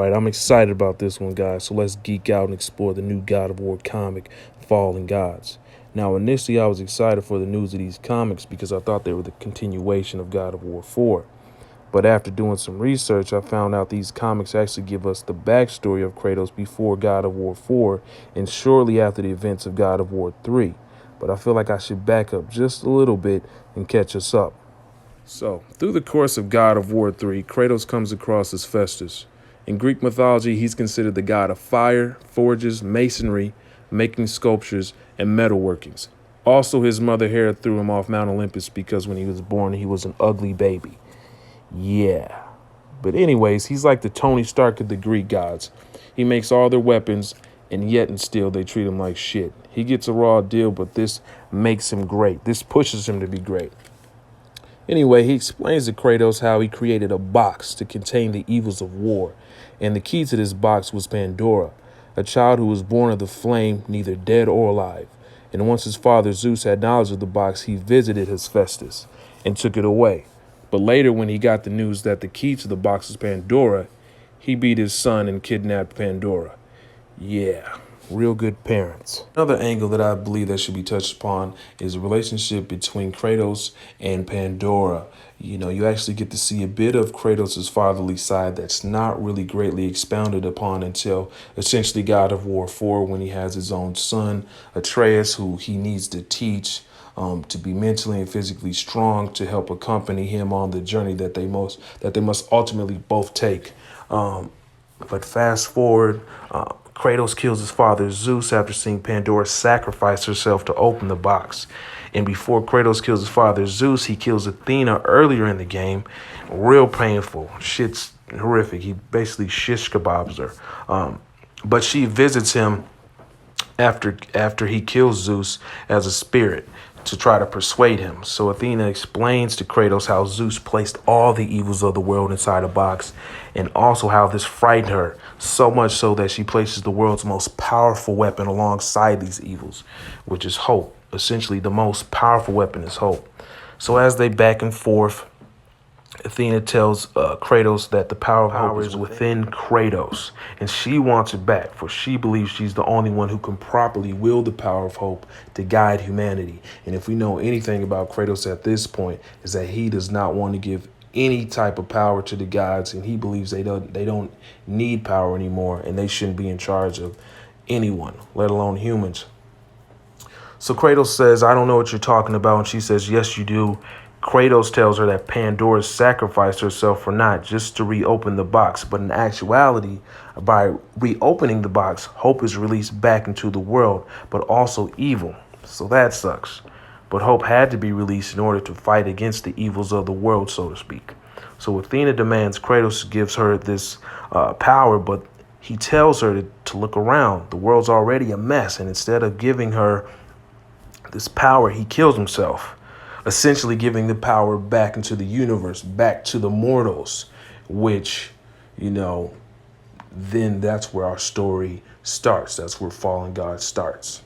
Alright, I'm excited about this one, guys, so let's geek out and explore the new God of War comic, Fallen Gods. Now, initially, I was excited for the news of these comics because I thought they were the continuation of God of War 4. But after doing some research, I found out these comics actually give us the backstory of Kratos before God of War 4 and shortly after the events of God of War 3. But I feel like I should back up just a little bit and catch us up. So, through the course of God of War 3, Kratos comes across Hephaestus. In Greek mythology, he's considered the god of fire, forges, masonry, making sculptures, and metalworkings. Also, his mother Hera threw him off Mount Olympus because when he was born, he was an ugly baby. Yeah. But anyways, he's like the Tony Stark of the Greek gods. He makes all their weapons, and yet and still they treat him like shit. He gets a raw deal, but this makes him great. This pushes him to be great. Anyway, he explains to Kratos how he created a box to contain the evils of war, and the key to this box was Pandora, a child who was born of the flame, neither dead or alive. And once his father Zeus had knowledge of the box, he visited Hephaestus and took it away. But later, when he got the news that the key to the box was Pandora, he beat his son and kidnapped Pandora. Yeah. Real good parents. Another angle that I believe that should be touched upon is the relationship between Kratos and Pandora. You know, you actually get to see a bit of Kratos' fatherly side that's not really greatly expounded upon until essentially God of War 4, when he has his own son, Atreus, who he needs to teach to be mentally and physically strong to help accompany him on the journey that they must ultimately both take. But fast forward, Kratos kills his father Zeus after seeing Pandora sacrifice herself to open the box. And before Kratos kills his father Zeus, he kills Athena earlier in the game. Real painful. Shit's horrific. He basically shish kebabs her. But she visits him after he kills Zeus as a spirit to try to persuade him. So Athena explains to Kratos how Zeus placed all the evils of the world inside a box, and also how this frightened her, so much so that she places the world's most powerful weapon alongside these evils, which is hope. Essentially, the most powerful weapon is hope. So as they back and forth, Athena tells Kratos that the power of hope is within Kratos, and she wants it back, for she believes she's the only one who can properly wield the power of hope to guide humanity. And if we know anything about Kratos at this point, is that he does not want to give any type of power to the gods, and he believes they don't need power anymore, and they shouldn't be in charge of anyone, let alone humans. So Kratos says, "I don't know what you're talking about," and she says, "Yes, you do." Kratos tells her that Pandora sacrificed herself for not just to reopen the box, but in actuality, by reopening the box, hope is released back into the world, but also evil. So that sucks. But hope had to be released in order to fight against the evils of the world, so to speak. So Athena demands Kratos gives her this power, but he tells her to look around. The world's already a mess, and instead of giving her this power, he kills himself, essentially giving the power back into the universe, back to the mortals, which, you know, then that's where our story starts. That's where Fallen God starts.